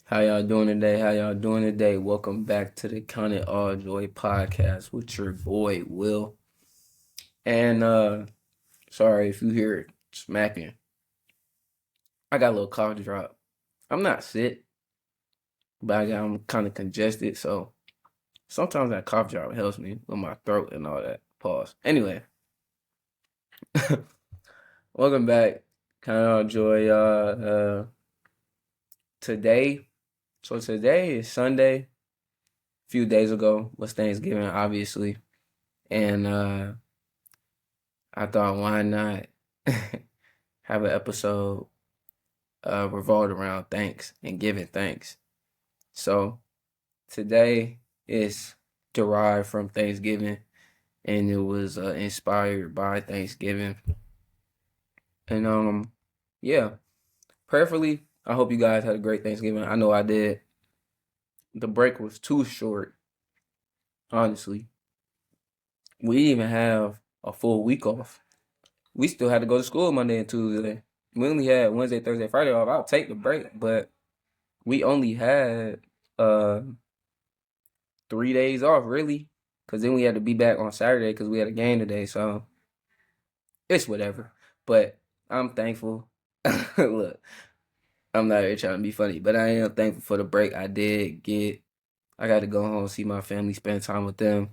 How y'all doing today? How y'all doing today? Welcome back to the Count It All Joy podcast with your boy Will. And sorry if you hear it smacking. I got a little cough drop. I'm not sick, but I'm kind of congested, so sometimes that cough drop helps me with my throat and all that. Pause. Anyway, welcome back. Count It All Joy, y'all. Today, today is Sunday. A few days ago was Thanksgiving, obviously, and I thought, why not have an episode revolved around thanks and giving thanks. So today is derived from Thanksgiving, and it was inspired by Thanksgiving. And yeah, prayerfully, I hope you guys had a great Thanksgiving. I know I did. The break was too short, honestly. We didn't even have a full week off. We still had to go to school Monday and Tuesday. We only had Wednesday, Thursday, Friday off. I'll take the break, but we only had uh 3 days off really, because then we had to be back on Saturday because we had a game today. So it's whatever. But I'm thankful. Look, I'm not here trying to be funny, but I am thankful for the break I did get. I got to go home, see my family, spend time with them.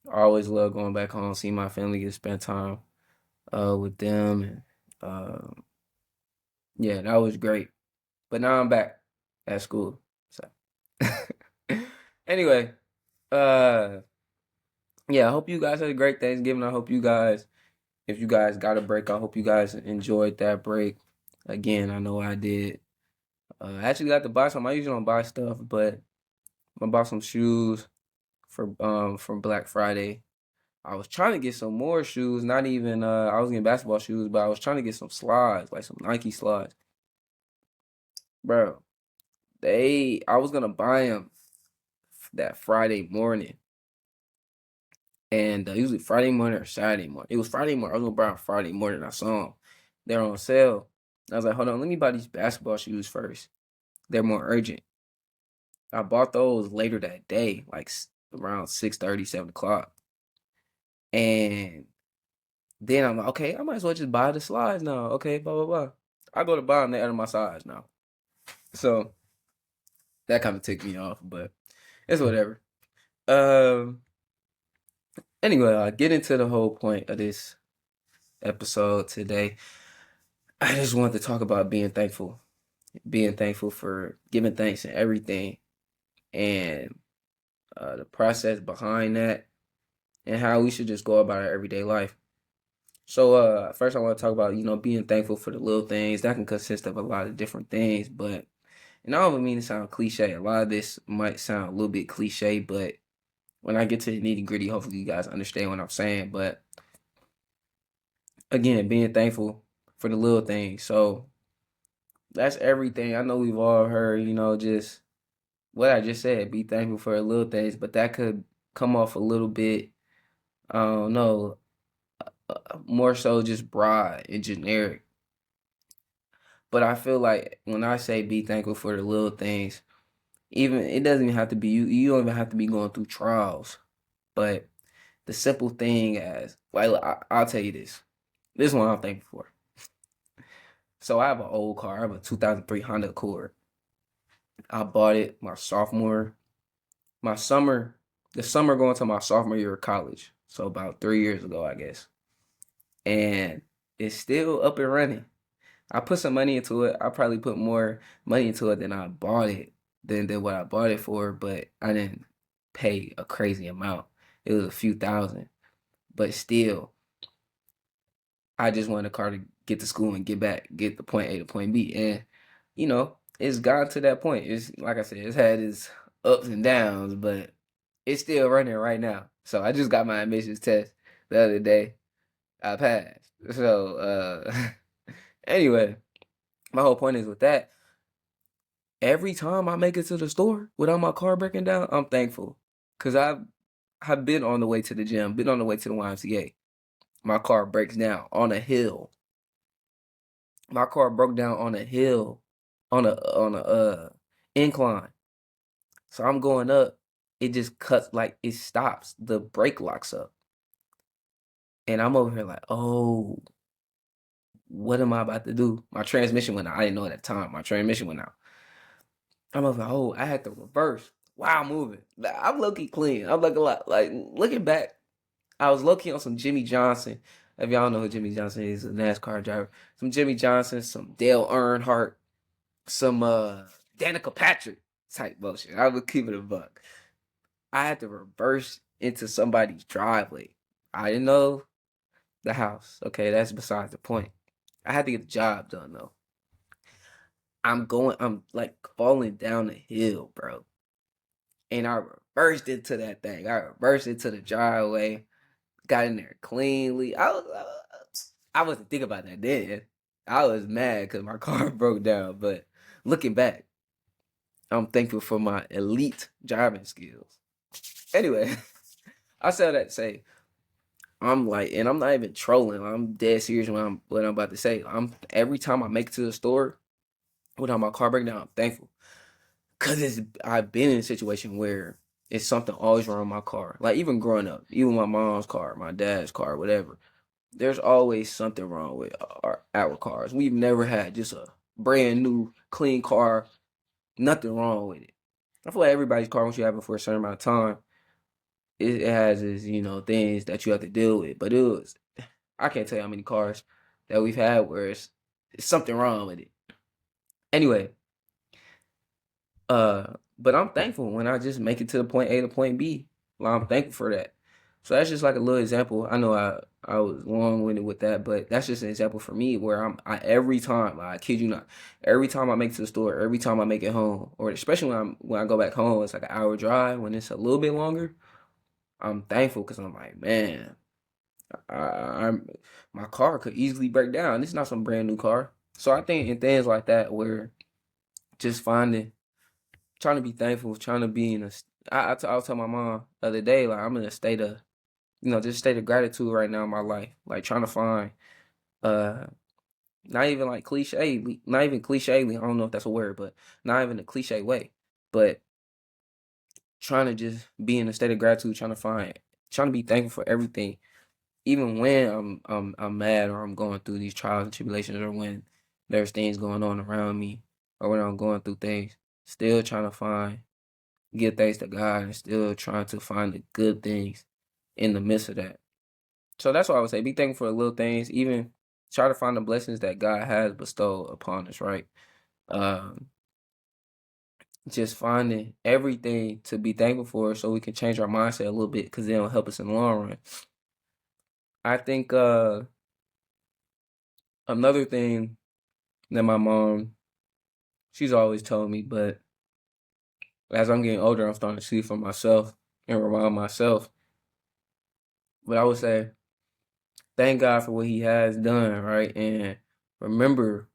I always love going back home, see my family, get spend time with them, and uh, yeah, that was great. But now I'm back at school. So anyway, uh yeah, I hope you guys had a great Thanksgiving. I hope you guys, if you guys got a break, I hope you guys enjoyed that break. Again, I know I did. I actually got to buy some. I usually don't buy stuff, but I bought some shoes for Black Friday. I was trying to get some more shoes, not even I was getting basketball shoes, but I was trying to get some slides, like some Nike slides. Bro, I was gonna buy them that Friday morning. And usually Friday morning or Saturday morning. It was Friday morning. I was gonna buy on Friday morning. I saw them. They're on sale. I was like, hold on, let me buy these basketball shoes first. They're more urgent. I bought those later that day, like around 6:30, 7 o'clock. And then I'm like, okay, I might as well just buy the slides now. Okay, blah, blah, blah. I go to buy them, they're out of my size now. So that kind of ticked me off, but it's whatever. Um, anyway, I get into the whole point of this episode today. I just wanted to talk about being thankful for giving thanks and everything, and the process behind that, and how we should just go about our everyday life. So, first, I want to talk about being thankful for the little things. That can consist of a lot of different things, but and I don't mean to sound cliche. A lot of this might sound a little bit cliche, but when I get to the nitty gritty, hopefully you guys understand what I'm saying. But again, being thankful for the little things. So that's everything. I know we've all heard, just what I just said, be thankful for the little things, but that could come off a little bit, I don't know, more so just broad and generic. But I feel like when I say be thankful for the little things, even it doesn't even have to be you don't even have to be going through trials. But the simple thing as like I'll tell you this. This is what I'm thankful for. So I have an old car. I have a 2003 Honda Accord. I bought it my summer, the summer going to my sophomore year of college. So about 3 years ago, I guess. And it's still up and running. I put some money into it. I probably put more money into it than I bought it, than what I bought it for, but I didn't pay a crazy amount. It was a few thousand. But still, I just wanted a car to get to school and get the point A to point B. And, it's gotten to that point. It's like I said, it's had its ups and downs, but it's still running right now. So I just got my admissions test the other day. I passed. So anyway, my whole point is with that, every time I make it to the store without my car breaking down, I'm thankful. Cause I've been on the way to the gym, been on the way to the YMCA. My car breaks down on a hill. My car broke down on a hill, on a incline. So I'm going up, it just cuts, like, it stops, the brake locks up. And I'm over here like, oh, what am I about to do? My transmission went out. I didn't know at the time. My transmission went out. I'm over, oh, I had to reverse while moving. Like, I'm low-key clean. I'm like a lot. Like, looking back, I was low-key on some Jimmy Johnson. If y'all know who Jimmy Johnson is, a NASCAR driver. Some Jimmy Johnson, some Dale Earnhardt, some Danica Patrick type bullshit. I would keep it a buck. I had to reverse into somebody's driveway. I didn't know the house. Okay, that's besides the point. I had to get the job done though. I'm like falling down the hill, bro. And I reversed into that thing. I reversed into the driveway, got in there cleanly. I wasn't thinking about that then. I was mad because my car broke down. But looking back, I'm thankful for my elite driving skills. Anyway, I said that to say I'm like, and I'm not even trolling. I'm dead serious when I'm what I'm about to say. I'm every time I make it to the store without my car break down, I'm thankful. Cause I've been in a situation where it's something always wrong with my car. Like even growing up, even my mom's car, my dad's car, whatever. There's always something wrong with our cars. We've never had just a brand new, clean car, nothing wrong with it. I feel like everybody's car, once you have it for a certain amount of time, it has its, things that you have to deal with. But I can't tell you how many cars that we've had where it's something wrong with it. Anyway, but I'm thankful when I just make it to the point A to point B. Well, I'm thankful for that. So that's just like a little example. I know I was long winded with that, but that's just an example for me where I every time, I kid you not, every time I make it to the store, every time I make it home, or especially when I go back home, it's like an hour drive. When it's a little bit longer, I'm thankful because I'm like, man, I'm my car could easily break down. It's not some brand new car. So I think in things like that where just trying to be thankful, trying to be in I was telling my mom the other day, like I'm in a state of, just state of gratitude right now in my life. Like trying to find, uh, not even like not even cliche, I don't know if that's a word, but not even a cliche way, but trying to just be in a state of gratitude, trying to be thankful for everything, even when I'm mad or I'm going through these trials and tribulations or when there's things going on around me or when I'm going through things, still trying to give thanks to God and still trying to find the good things in the midst of that. So that's what I would say. Be thankful for the little things. Even try to find the blessings that God has bestowed upon us, right? Um, just finding everything to be thankful for so we can change our mindset a little bit because it'll help us in the long run. I think another thing that my mom, she's always told me, but as I'm getting older, I'm starting to see for myself and remind myself. But I would say, thank God for what He has done, right? And remember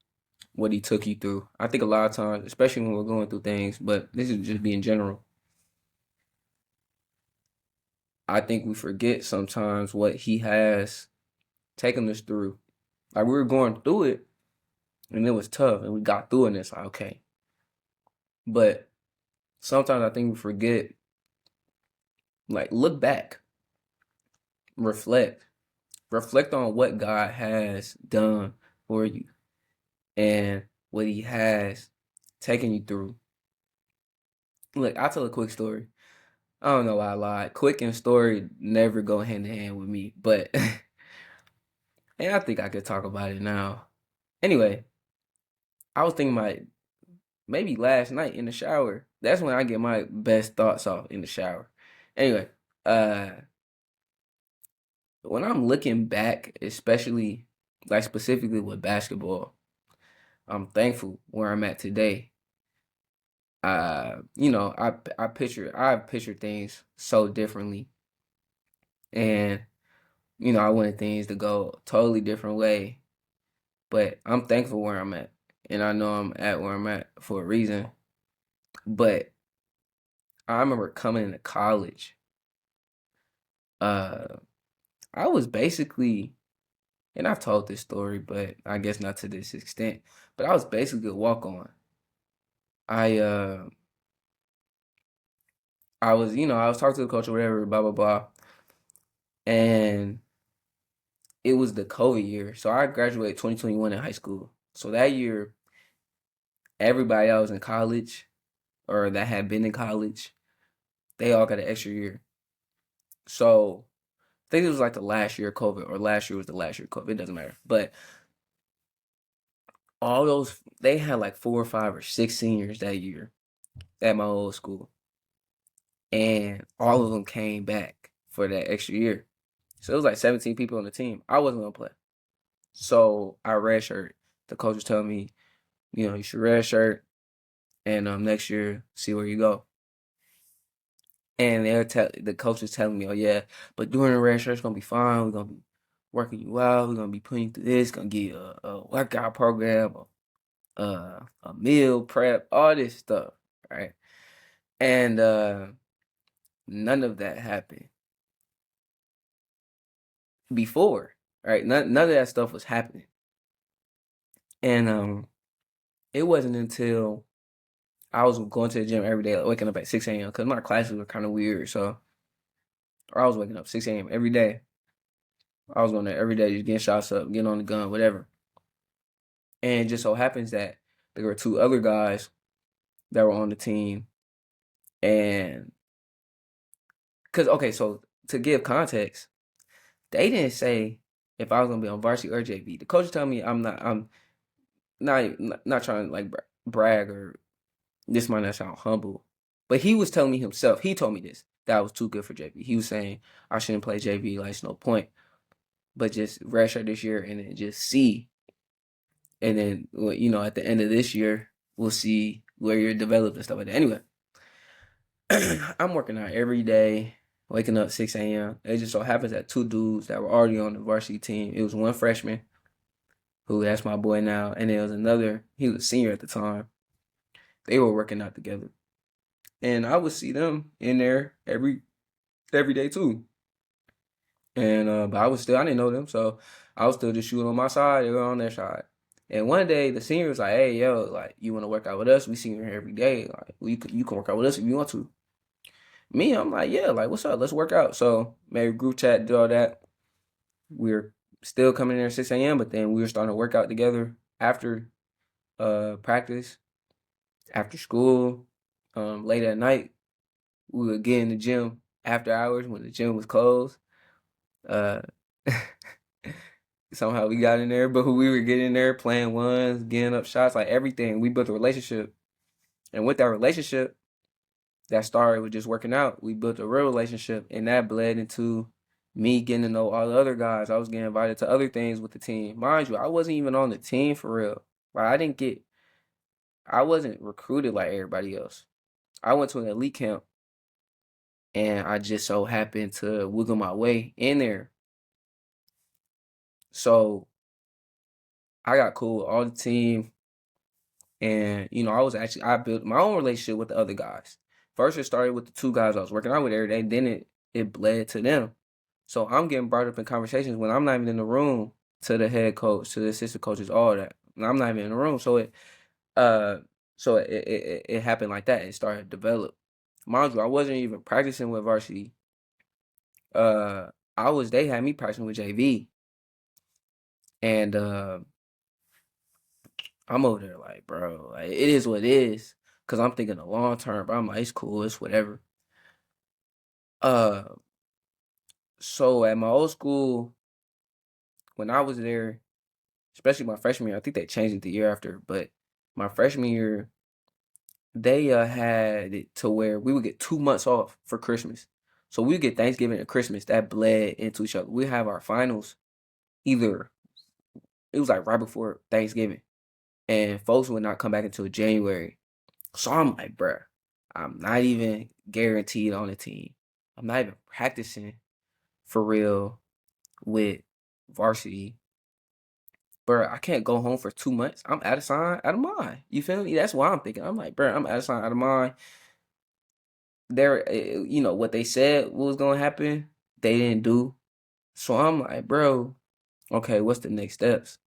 what He took you through. I think a lot of times, especially when we're going through things, but this is just being general, I think we forget sometimes what He has taken us through. Like we were going through it and it was tough and we got through it and it's like, okay. But sometimes I think we forget, like, look back, reflect, reflect on what God has done for you and what He has taken you through. Look, I'll tell a quick story. I don't know why I lied. Quick and story never go hand in hand with me, but and I think I could talk about it now. Anyway, I was thinking about maybe last night in the shower. That's when I get my best thoughts off, in the shower. Anyway, uh, when I'm looking back, especially like specifically with basketball, I'm thankful where I'm at today. I picture things so differently, and I wanted things to go a totally different way. But I'm thankful where I'm at, and I know I'm at where I'm at for a reason. But I remember coming into college. Uh, I was basically, and I've told this story, but I guess not to this extent. But I was basically a walk on. I I was, I was talking to the coach or whatever, blah blah blah, and it was the COVID year. So I graduated 2021 in high school. So that year, everybody else in college or that had been in college, they all got an extra year. So I think it was like the last year of COVID, or last year was the last year of COVID. It doesn't matter. But all those, they had like 4 or 5 or 6 seniors that year at my old school, and all of them came back for that extra year. So it was like 17 people on the team. I wasn't gonna play, so I redshirt. The coach was telling me, you should redshirt, and next year see where you go. And the coach was telling me, oh yeah, but during the red shirt, it's gonna be fine. We're gonna be working you out. We're gonna be putting you through this. Gonna give you a workout program, a meal prep, all this stuff, right? And none of that happened before, right? None of that stuff was happening, and it wasn't until I was going to the gym every day, like waking up at 6 a.m. because my classes were kind of weird, so or I was waking up 6 a.m. every day. I was going there every day, just getting shots up, getting on the gun, whatever. And it just so happens that there were 2 other guys that were on the team. And because, okay, so to give context, they didn't say if I was gonna be on varsity or JV. The coach told me I'm not trying to like brag, or this might not sound humble, but he was telling me himself. He told me this, that I was too good for JV. He was saying I shouldn't play JV, like it's no point, but just redshirt this year and then just see. And then, at the end of this year, we'll see where you're developed and stuff like that. Anyway, I'm working out every day, waking up 6 a.m. It just so happens that 2 dudes that were already on the varsity team, it was one freshman, who that's my boy now, and there was another, he was a senior at the time. They were working out together. And I would see them in there every day too. And but I didn't know them, so I was still just shooting on my side. They were on their side. And one day the senior was like, "Hey, yo, like you want to work out with us? We see you here every day. Like you can work out with us if you want to." Me, I'm like, "Yeah, like what's up? Let's work out." So maybe group chat, did all that. We're still coming in at 6 a.m., but then we were starting to work out together after practice, after school, late at night. We would get in the gym after hours when the gym was closed. Uh, Somehow we got in there, but we were getting in there playing ones, getting up shots, like everything. We built a relationship, and with that relationship, that started with just working out. We built a real relationship, and that bled into me getting to know all the other guys. I was getting invited to other things with the team. Mind you, I wasn't even on the team for real. Like I wasn't recruited like everybody else. I went to an elite camp, and I just so happened to wiggle my way in there. So I got cool with all the team. And I built my own relationship with the other guys. First, it started with the 2 guys I was working out with every day. Then it bled to them. So I'm getting brought up in conversations when I'm not even in the room, to the head coach, to the assistant coaches, all that. And I'm not even in the room. Uh it happened like that. It started to develop. Mind you, I wasn't even practicing with varsity. Uh they had me practicing with JV. And I'm over there like, bro, like, it is what it is. Cause I'm thinking the long term, but I'm like, it's cool, it's whatever. Uh, so at my old school, when I was there, especially my freshman year, I think they changed it the year after, but my freshman year, they had it to where we would get 2 months off for Christmas. So we would get Thanksgiving and Christmas that bled into each other. We have our finals either, it was like right before Thanksgiving, and folks would not come back until January. So I'm like, bruh, I'm not even guaranteed on the team. I'm not even practicing for real with varsity. Bruh, I can't go home for 2 months. I'm out of sign, out of mind. You feel me? That's why I'm thinking. I'm like, bruh, I'm out of sign, out of mind. What they said was gonna happen, they didn't do. So I'm like, bro, okay, what's the next steps?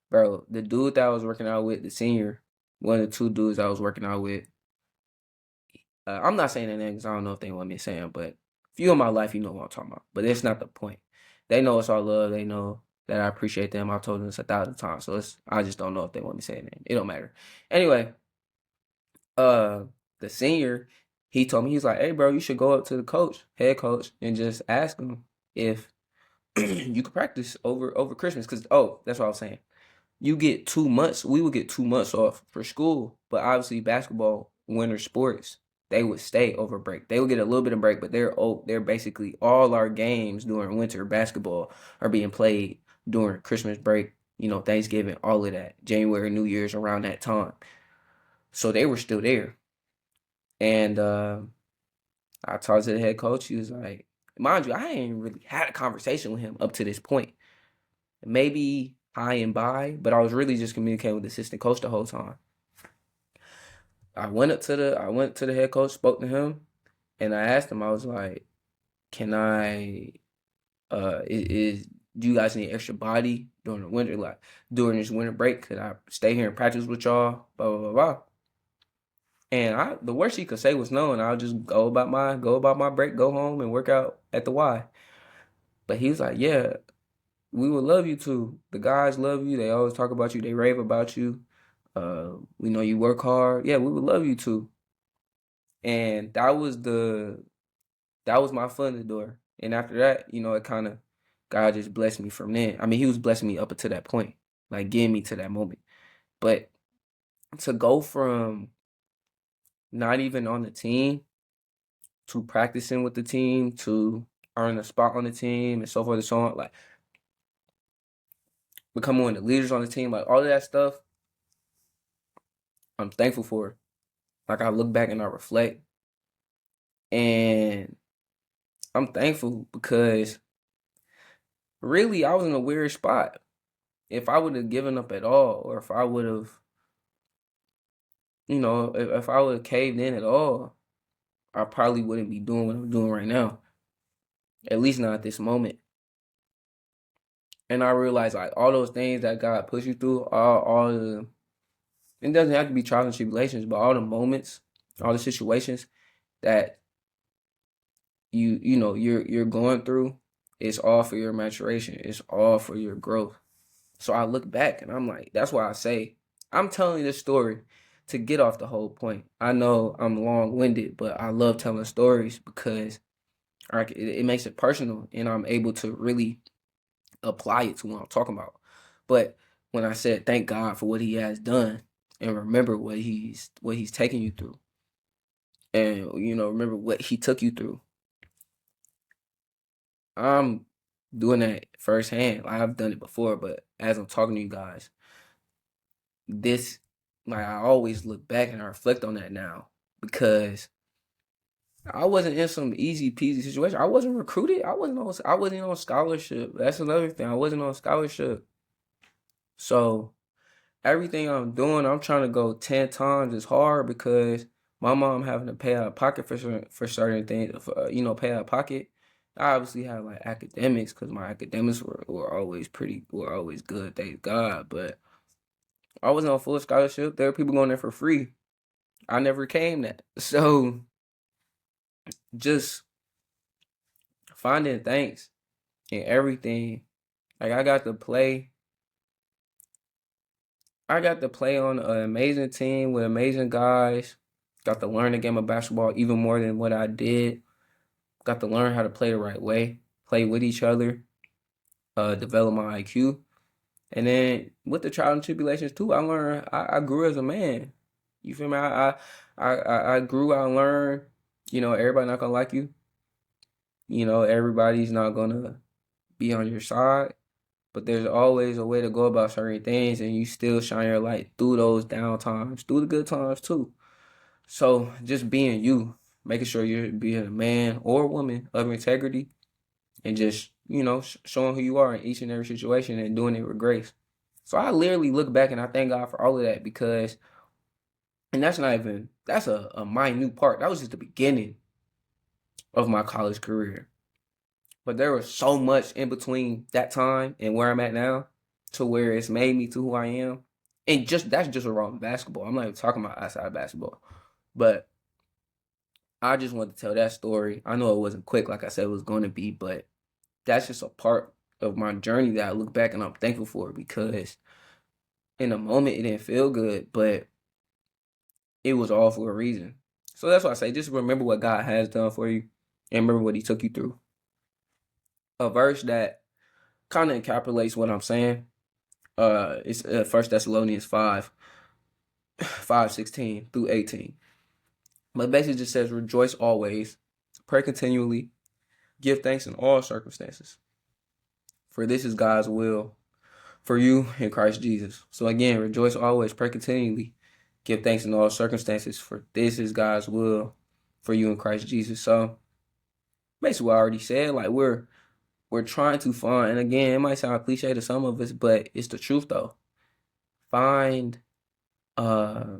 Bro, the dude that I was working out with, the senior, one of the two dudes I was working out with. I'm not saying their names. I don't know if they want me saying, but if you in my life, you know what I'm talking about. But it's not the point. They know it's all love. They know that I appreciate them. I've told them this 1,000 times. So I just don't know if they want me saying it. It don't matter. Anyway, uh, the senior, he told me, he's like, hey, bro, you should go up to the coach, head coach, and just ask him if you could practice over Christmas. Because, that's what I was saying. You get 2 months. We would get 2 months off for school, but obviously basketball, winter sports, they would stay over break. They would get a little bit of break, but they're basically all our games during winter basketball are being played during Christmas break, Thanksgiving, all of that, January, New Year's, around that time. So they were still there. And I talked to the head coach. He was like, mind you, I ain't really had a conversation with him up to this point. Maybe high and by, but I was really just communicating with the assistant coach the whole time. I went to the head coach, spoke to him, and I asked him, I was like, can I do you guys need extra body during the winter, like during this winter break? Could I stay here and practice with y'all? Blah blah blah blah. And the worst he could say was no, and I'll just go about my break, go home and work out at the Y. But he was like, yeah, we would love you to. The guys love you. They always talk about you. They rave about you. We know you work hard. Yeah, we would love you to. And that was my foot in the door. And after that, it kind of, God just blessed me from then. I mean, he was blessing me up until that point, like getting me to that moment. But to go from not even on the team to practicing with the team to earning a spot on the team and so forth and so on, like becoming one of the leaders on the team, like all of that stuff, I'm thankful for. Like I look back and I reflect, and I'm thankful because really I was in a weird spot. If I would have given up at all, or if I would have, if I would have caved in at all, I probably wouldn't be doing what I'm doing right now. At least not at this moment. And I realized like all those things that God puts you through, all the, it doesn't have to be trials and tribulations, but all the moments, all the situations that you're going through, it's all for your maturation. It's all for your growth. So I look back and I'm like, that's why I say I'm telling this story to get off the whole point. I know I'm long-winded, but I love telling stories because it makes it personal and I'm able to really apply it to what I'm talking about. But when I said thank God for what he has done and remember what he's taking you through and remember what he took you through, I'm doing that firsthand. I've done it before, but as I'm talking to you guys, this, like, I always look back and I reflect on that now because I wasn't in some easy peasy situation. I wasn't recruited. I wasn't on scholarship. That's another thing. I wasn't on scholarship. So everything I'm doing, I'm trying to go 10 times as hard because my mom having to pay out of pocket for certain things, pay out of pocket. I obviously have like academics because my academics were always good, thank God. But I wasn't on full scholarship. There were people going there for free. I never came that. So just finding thanks in everything. Like I got to play on an amazing team with amazing guys. Got to learn the game of basketball even more than what I did. Got to learn how to play the right way, play with each other, develop my IQ. And then with the trials and tribulations too, I learned I grew as a man. You feel me? I grew, I learned, everybody not gonna like you. Everybody's not gonna be on your side. But there's always a way to go about certain things and you still shine your light through those down times, through the good times too. So just being you, making sure you're being a man or a woman of integrity and just, showing who you are in each and every situation and doing it with grace. So I literally look back and I thank God for all of that because, and that's a minute part. That was just the beginning of my college career. But there was so much in between that time and where I'm at now to where it's made me to who I am. And just that's just around basketball. I'm not even talking about outside of basketball. But I just wanted to tell that story. I know it wasn't quick, like I said it was going to be, but that's just a part of my journey that I look back and I'm thankful for, because in the moment it didn't feel good, but it was all for a reason. So that's why I say just remember what God has done for you and remember what He took you through. A verse that kind of encapsulates what I'm saying. It's 1 Thessalonians 5:16 through 18. But basically just says, rejoice always, pray continually, give thanks in all circumstances, for this is God's will for you in Christ Jesus. So again, rejoice always, pray continually, give thanks in all circumstances, for this is God's will for you in Christ Jesus. So basically what I already said, like we're trying to find, and again, it might sound cliche to some of us, but it's the truth though. Find uh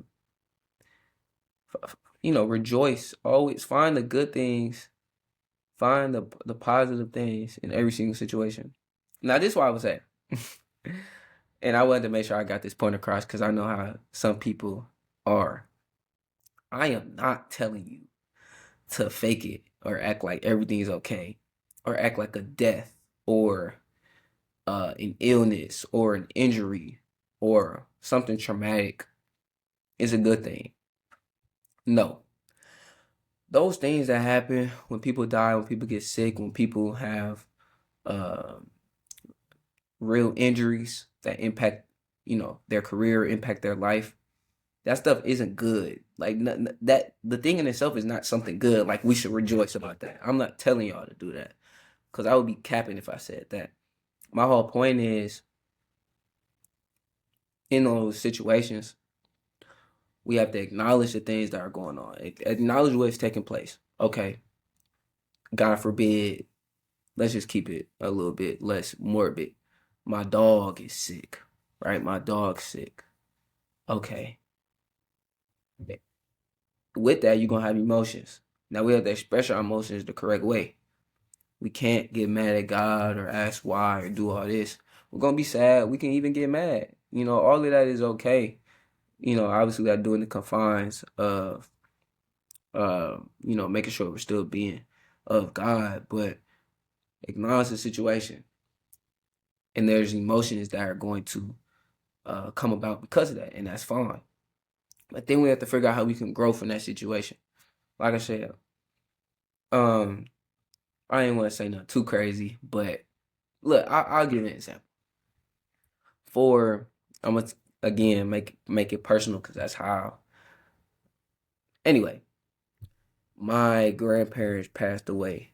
rejoice. Always find the good things, find the positive things in every single situation. Now this is what I would say. And I wanted to make sure I got this point across because I know how some people are. I am not telling you to fake it or act like everything is okay, or act like a death or an illness or an injury or something traumatic is a good thing. No. Those things that happen when people die, when people get sick, when people have uh, real injuries that impact, their career, impact their life, that stuff isn't good. Like that, the thing in itself is not something good. Like we should rejoice about that. I'm not telling y'all to do that because I would be capping if I said that. My whole point is, in those situations, we have to acknowledge the things that are going on. Acknowledge what's taking place. Okay, God forbid, let's just keep it a little bit less morbid. My dog is sick, right? My dog's sick. Okay. With that, you're going to have emotions. Now, we have to express our emotions the correct way. We can't get mad at God or ask why or do all this. We're going to be sad. We can even get mad. All of that is okay. Obviously, we got to do in the confines of, making sure we're still being of God, but acknowledge the situation. And there's emotions that are going to come about because of that, and that's fine. But then we have to figure out how we can grow from that situation. Like I said, I ain't want to say nothing too crazy, but look, I'll give an example. I'm gonna again make it personal because that's how. Anyway, my grandparents passed away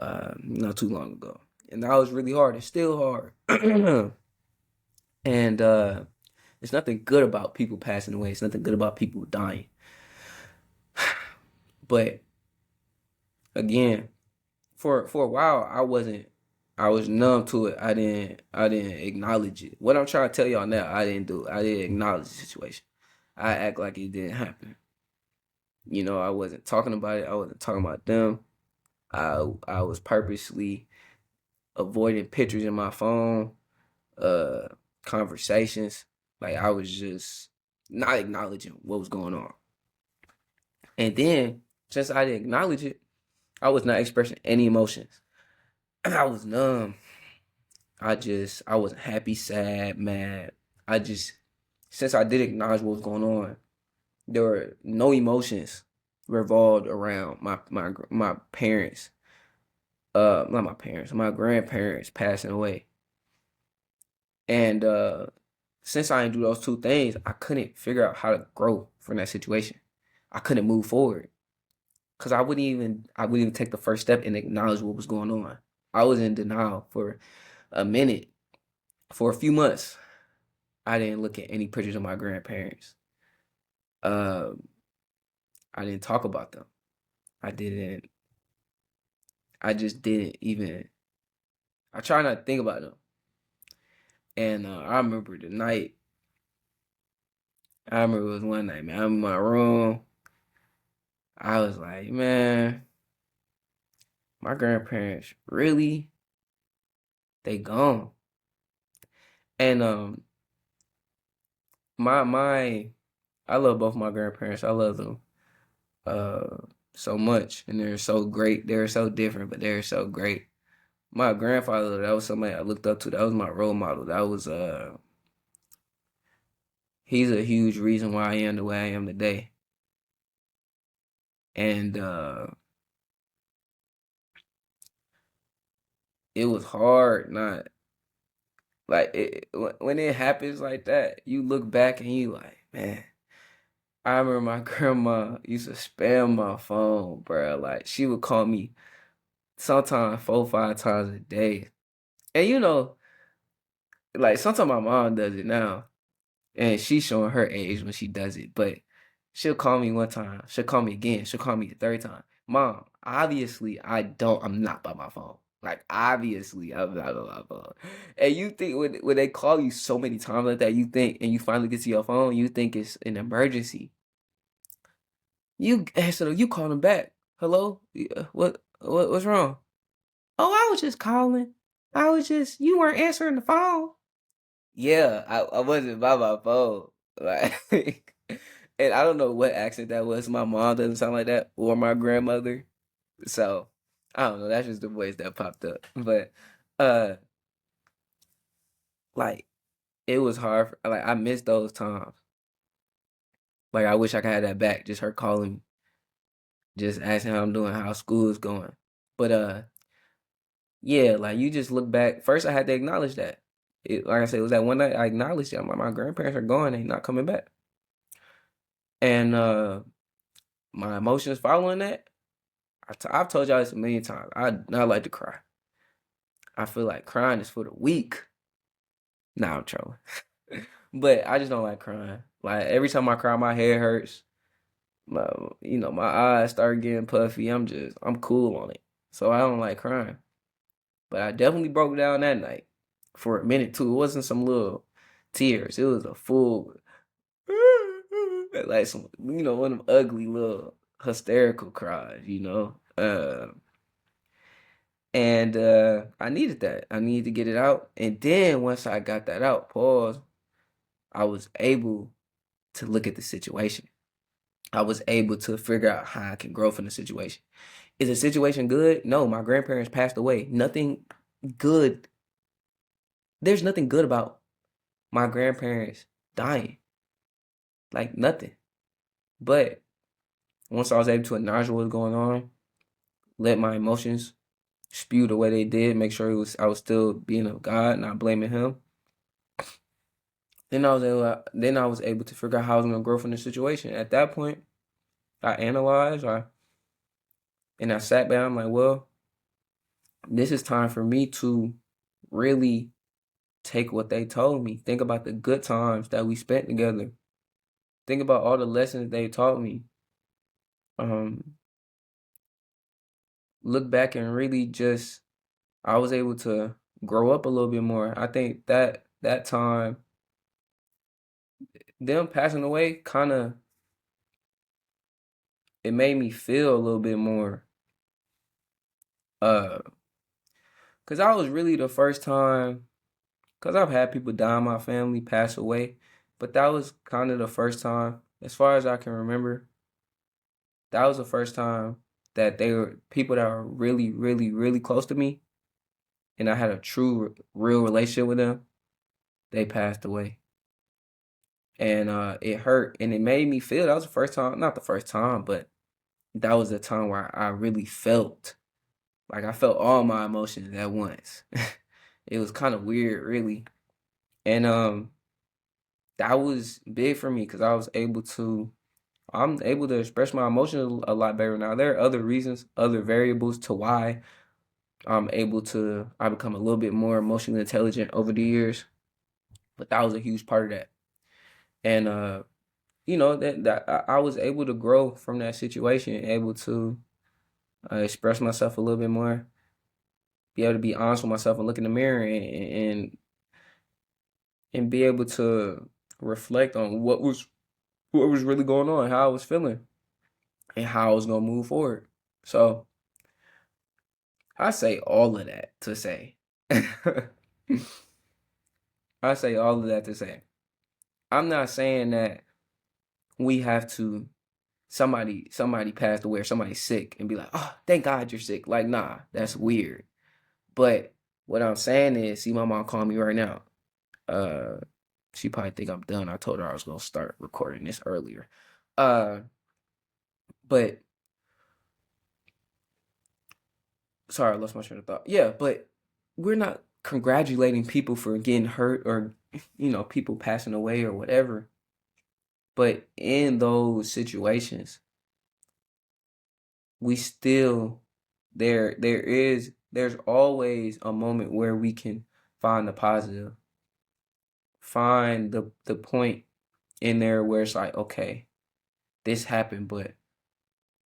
not too long ago, and that was really hard. It's still hard, and it's nothing good about people passing away. It's nothing good about people dying. But again, for a while, I was numb to it. I didn't acknowledge it. What I'm trying to tell y'all now, I didn't do. I didn't acknowledge the situation. I act like it didn't happen. I wasn't talking about it. I wasn't talking about them. I was purposely avoiding pictures in my phone, uh, conversations. Like I was just not acknowledging what was going on. And then since I didn't acknowledge it, I was not expressing any emotions. I was numb. I wasn't happy, sad, mad. Since I did acknowledge what was going on, there were no emotions revolved around my parents, not my parents, my grandparents passing away. And since I didn't do those two things, I couldn't figure out how to grow from that situation. I couldn't move forward because I wouldn't even take the first step and acknowledge what was going on. I was in denial for a minute, for a few months. I didn't look at any pictures of my grandparents. Um, I didn't talk about them. I didn't. I just didn't even. I try not to think about them. And I remember the night. I remember it was one night, man. I'm in my room. I was like, man, my grandparents really, they gone. And my I love both my grandparents. I love them uh so much, and they're so great. They're so different, but they're so great. My grandfather, that was somebody I looked up to. That was my role model. That was he's a huge reason why I am the way I am today. And it was hard not like when it happens like that, you look back and you like, man, I remember my grandma used to spam my phone, bro. Like she would call me sometimes 4, 5 times a day. And like sometimes my mom does it now. And she's showing her age when she does it. But she'll call me one time. She'll call me again. She'll call me the third time. Mom, obviously I'm not by my phone. Like obviously I'm not by my phone. And you think when they call you so many times like that, you think and you finally get to your phone, you think it's an emergency. You answer them, you call them back. Hello? Yeah, what's wrong? Oh, I was just calling. You weren't answering the phone. Yeah, I wasn't by my phone. Like, and I don't know what accent that was. My mom doesn't sound like that, or my grandmother. So I don't know. That's just the voice that popped up. But uh, like it was hard. Like I missed those times. Like I wish I could have that back. Just her calling me, just asking how I'm doing, how school is going. But yeah, like you just look back. First, I had to acknowledge that. Like I said, it was that one night I acknowledged it. I'm like, my grandparents are gone. They're not coming back. And my emotions following that, I've told y'all this a million times. I do not like to cry. I feel like crying is for the weak. Nah, I'm trolling. But I just don't like crying. Like every time I cry, my head hurts. My eyes start getting puffy. I'm cool on it. So I don't like crying. But I definitely broke down that night for a minute too. It wasn't some little tears. It was a full, like some, one of them ugly little hysterical cries. And I needed that. I needed to get it out. And then once I got that out, pause, I was able to look at the situation. I was able to figure out how I can grow from the situation. Is the situation good? No, my grandparents passed away. Nothing good. There's nothing good about my grandparents dying. Like nothing. But once I was able to acknowledge what was going on, let my emotions spew the way they did, make sure I was still being of God, not blaming him. Then I was able to figure out how I was gonna grow from the situation. At that point, I analyzed, and I sat down. I'm like, well, this is time for me to really take what they told me. Think about the good times that we spent together. Think about all the lessons they taught me. Um, look back and really just, I was able to grow up a little bit more. I think that time, them passing away, kind of, it made me feel a little bit more. Uh, cause I was really the first time. Cause I've had people die in my family, pass away, but that was kind of the first time, as far as I can remember, that was the first time that they were people that were really, really, really close to me, and I had a true, real relationship with them. They passed away, and it hurt, and it made me feel. That was the first time, not the first time, but that was the time where I really felt like I felt all my emotions at once. It was kind of weird, really, and that was big for me because I'm able to express my emotions a lot better now. There are other reasons, other variables to why I become a little bit more emotionally intelligent over the years, but that was a huge part of that. And that I was able to grow from that situation, able to express myself a little bit more, be able to be honest with myself and look in the mirror and be able to reflect on what was really going on, how I was feeling, and how I was gonna move forward. So I say all of that to say, I say all of that to say, I'm not saying that we have to somebody passed away or somebody's sick and be like, oh, thank God you're sick. Like, nah, that's weird. But what I'm saying is, see, my mom called me right now. Uh, she probably think I'm done. I told her I was gonna start recording this earlier. Uh, but sorry, I lost my train of thought. Yeah, but we're not congratulating people for getting hurt or people passing away or whatever. But in those situations, we still there's always a moment where we can find the positive, find the point in there where it's like, okay, this happened, but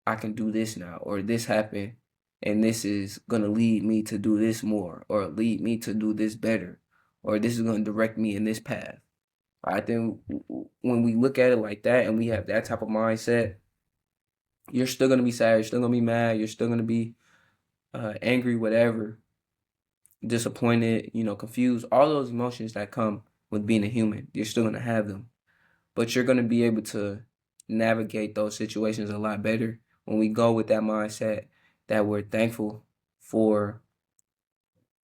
I can do this now, or this happened and this is gonna lead me to do this more, or lead me to do this better, or this is gonna direct me in this path. I think when we look at it like that and we have that type of mindset, you're still gonna be sad, you're still gonna be mad, you're still gonna be angry, whatever, disappointed, confused, all those emotions that come with being a human. You're still gonna have them, but you're gonna be able to navigate those situations a lot better when we go with that mindset that we're thankful for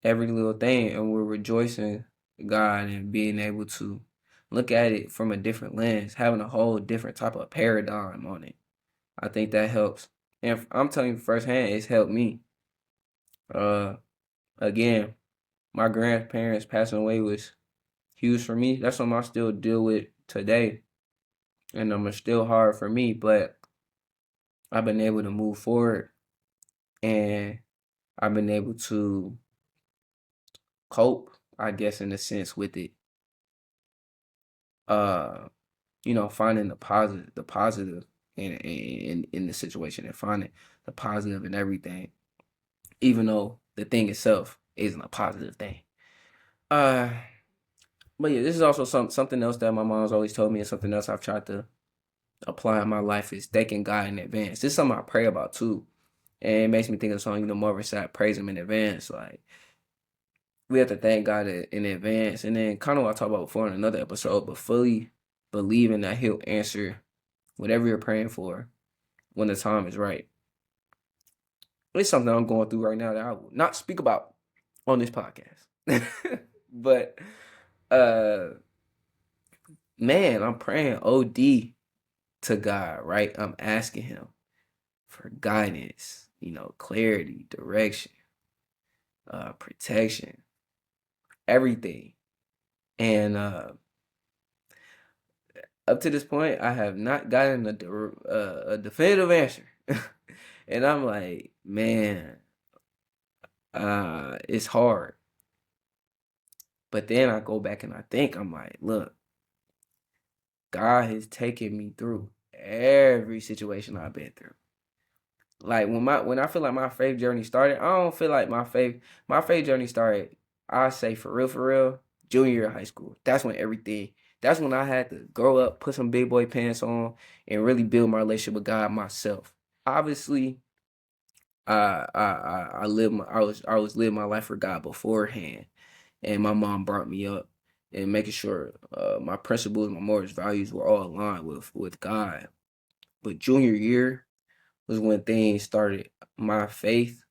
every little thing and we're rejoicing God and being able to look at it from a different lens, having a whole different type of paradigm on it. I think that helps. And I'm telling you firsthand, it's helped me. Uh, Again, my grandparents passing away was huge for me. That's something I still deal with today, and it's still hard for me. But I've been able to move forward, and I've been able to cope, I guess, in a sense with it. Uh, finding the positive in the situation, and finding the positive in everything, even though the thing itself isn't a positive thing. Uh, but yeah, this is also something else that my mom's always told me, and something else I've tried to apply in my life is thanking God in advance. This is something I pray about too. And it makes me think of the song, Marvin Sapp, praise him in advance. Like, we have to thank God in advance. And then kind of what I talked about before in another episode, but fully believing that he'll answer whatever you're praying for when the time is right. It's something I'm going through right now that I will not speak about on this podcast. But man, I'm praying OD to God, right? I'm asking him for guidance, clarity, direction, protection, everything. And up to this point, I have not gotten a definitive answer. And I'm like, man, it's hard. But then I go back and I think, I'm like, look, God has taken me through every situation I've been through. Like when I feel like my faith journey started, I don't feel like my faith journey started, I say for real, junior year of high school. That's when I had to grow up, put some big boy pants on, and really build my relationship with God myself. Obviously, I was living my life for God beforehand, and my mom brought me up and making sure my principles, my morals, values were all aligned with God. But junior year was when things started. My faith,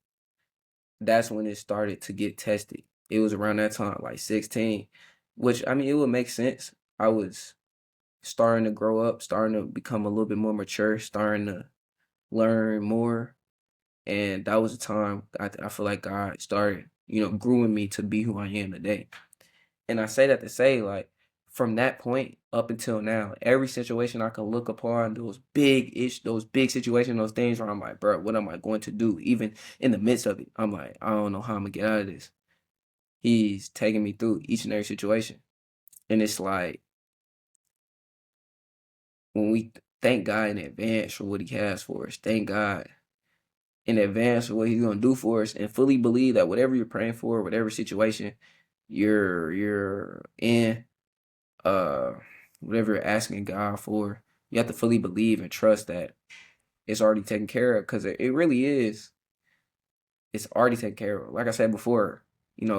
that's when it started to get tested. It was around that time, like 16, which I mean, it would make sense. I was starting to grow up, starting to become a little bit more mature, starting to learn more. And that was the time I feel like God started, growing me to be who I am today. And I say that to say, like, from that point up until now, every situation I can look upon, those big situations, those things where I'm like, bro, what am I going to do? Even in the midst of it, I'm like, I don't know how I'm gonna get out of this. He's taking me through each and every situation. And it's like, when we thank God in advance for what he has for us, thank God in advance for what he's gonna do for us, and fully believe that whatever you're praying for, whatever situation you're in, uh whatever you're asking God for, you have to fully believe and trust that it's already taken care of, because it really is. It's already taken care of. Like I said before,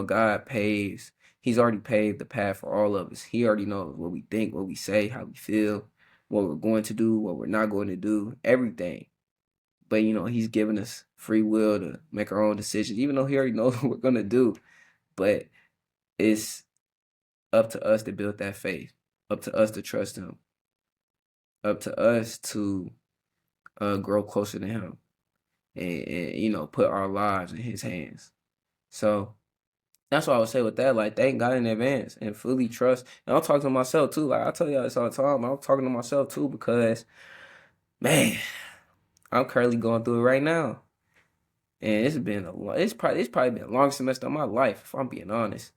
God pays He's already paved the path for all of us. He already knows what we think, what we say, how we feel, what we're going to do, what we're not going to do, everything. But he's given us free will to make our own decisions, even though he already knows what we're gonna do. But it's up to us to build that faith, up to us to trust him, up to us to grow closer to him, and put our lives in his hands. So that's what I would say with that. Like, thank God in advance and fully trust. And I'm talking to myself too. Like, I tell y'all this all the time. I'm talking to myself too because, man, I'm currently going through it right now. And it's probably been the longest semester of my life, if I'm being honest.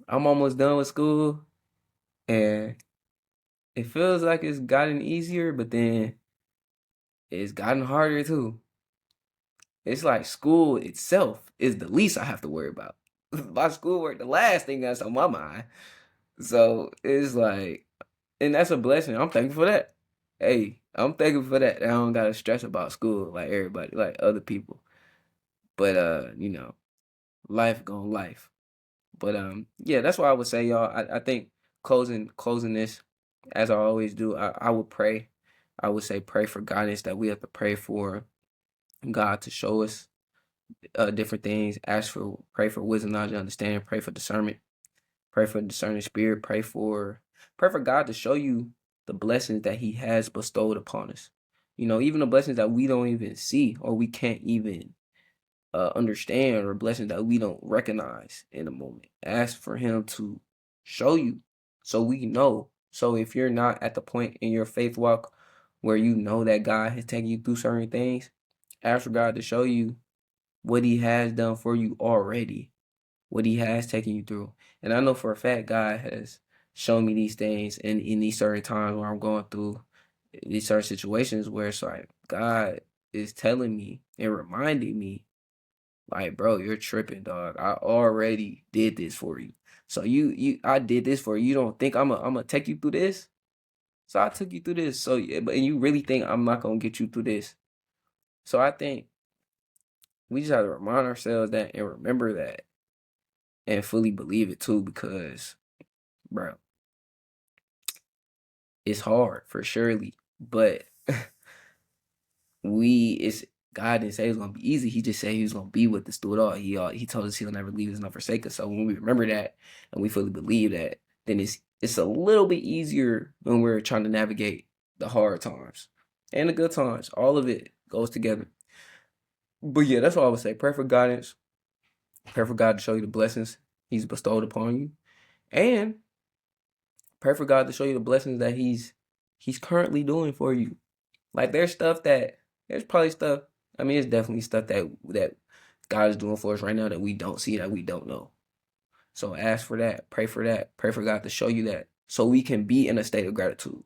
I'm almost done with school, and it feels like it's gotten easier, but then it's gotten harder too. It's like school itself is the least I have to worry about. My schoolwork, the last thing that's on my mind. So it's like, and that's a blessing. I'm thankful for that. Hey, I'm thankful for that. I don't gotta stress about school like everybody, like other people. But life gone life. But yeah, that's what I would say, y'all. I think closing this, as I always do, I would pray. I would say pray for guidance, that we have to pray for God to show us different things. Pray for wisdom, knowledge, and understanding. Pray for discernment. Pray for discerning spirit. Pray for God to show you the blessings that He has bestowed upon us. Even the blessings that we don't even see or we can't even understand, or blessings that we don't recognize in a moment. Ask for him to show you so we know. So if you're not at the point in your faith walk where you know that God has taken you through certain things, ask for God to show you what he has done for you already, what he has taken you through. And I know for a fact God has shown me these things in these certain times where I'm going through these certain situations where it's like God is telling me and reminding me, like, bro, you're tripping, dog. I already did this for you. So I did this for you. You don't think I'm gonna take you through this? So I took you through this. So yeah, but and you really think I'm not gonna get you through this? So I think we just have to remind ourselves that and remember that and fully believe it too, because, bro, it's hard for surely, but it's God didn't say it was gonna be easy. He just said he was gonna be with us through it all. He told us he'll never leave us nor forsake us. So when we remember that and we fully believe that, then it's a little bit easier when we're trying to navigate the hard times and the good times. All of it goes together. But yeah, that's all I would say. Pray for guidance. Pray for God to show you the blessings He's bestowed upon you, and pray for God to show you the blessings that He's currently doing for you. Like there's probably stuff. I mean, it's definitely stuff that God is doing for us right now that we don't see, that we don't know. So ask for that, pray for that, pray for God to show you that, so we can be in a state of gratitude.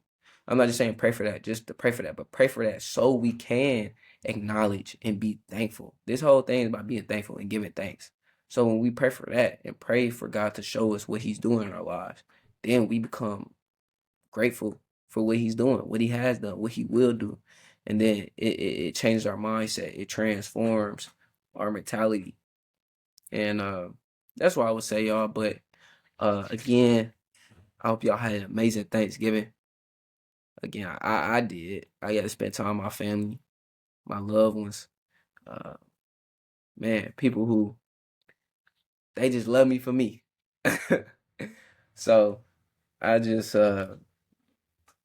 I'm not just saying pray for that, just to pray for that, but pray for that so we can acknowledge and be thankful. This whole thing is about being thankful and giving thanks. So when we pray for that and pray for God to show us what He's doing in our lives, then we become grateful for what He's doing, what He has done, what He will do. And then it changes our mindset. It transforms our mentality. And that's what I would say, y'all. But again, I hope y'all had an amazing Thanksgiving. Again, I did. I got to spend time with my family, my loved ones. Uh, man, people who they just love me for me. So I just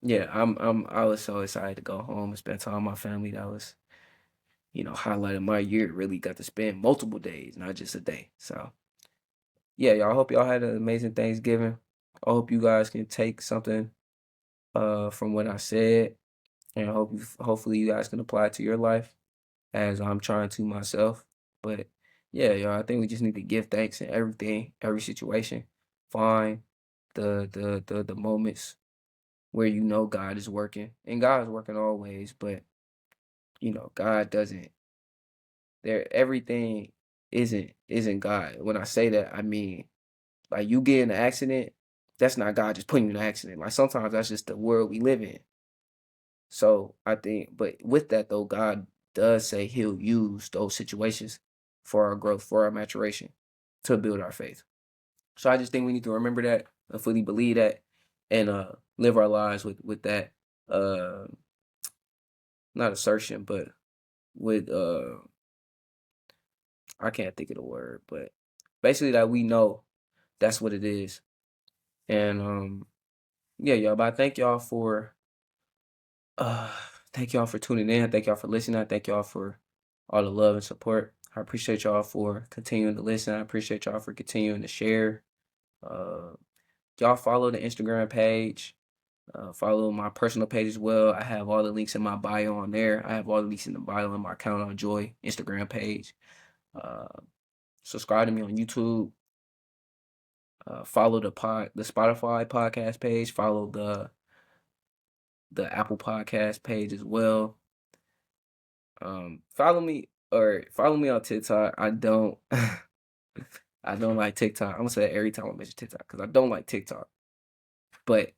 yeah, I was so excited to go home and spend time with my family. That was, highlight of my year. Really got to spend multiple days, not just a day. So yeah, y'all, I hope y'all had an amazing Thanksgiving. I hope you guys can take something from what I said, and hopefully you guys can apply it to your life as I'm trying to myself. But yeah, y'all, I think we just need to give thanks in everything, every situation. Find the moments where God is working, and God is working always, but God doesn't. Everything isn't God. When I say that, I mean, like, you get in an accident, that's not God just putting you in an accident. Like, sometimes that's just the world we live in. So I think, but with that though, God does say He'll use those situations for our growth, for our maturation, to build our faith. So I just think we need to remember that and fully believe that and live our lives with that uh not assertion, but with I can't think of the word, but basically that we know that's what it is. And yeah, y'all, but I uh thank y'all for tuning in. Thank y'all for listening. I thank y'all for all the love and support. I appreciate y'all for continuing to listen. I appreciate y'all for continuing to share. Uh Y'all follow the Instagram page. Follow my personal page as well. I have all the links in my bio on there. I have all the links in the bio in my Count on Joy Instagram page. Uh, Subscribe to me on YouTube. Follow the Spotify podcast page. Follow the Apple podcast page as well. Follow me on TikTok. I don't I don't like TikTok. I'm gonna say that every time I mention TikTok because I don't like TikTok. But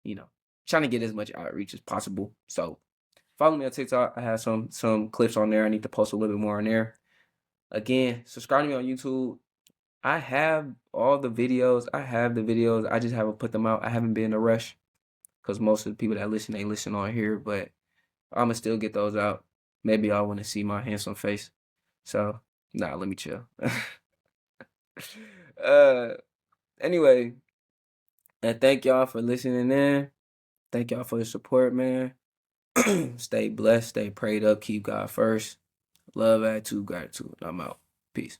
you know, trying to get as much outreach as possible. So follow me on TikTok. I have some clips on there. I need to post a little bit more on there. Again, subscribe to me on YouTube. I have all the videos. I have the videos. I just haven't put them out. I haven't been in a rush because most of the people that listen, they listen on here. But I'ma still get those out. Maybe y'all want to see my handsome face. So nah, let me chill. uh, anyway, and thank y'all for listening in. Thank y'all for the support, man. Stay blessed, stay prayed up, keep God first. Love, attitude, gratitude. I'm out. Peace.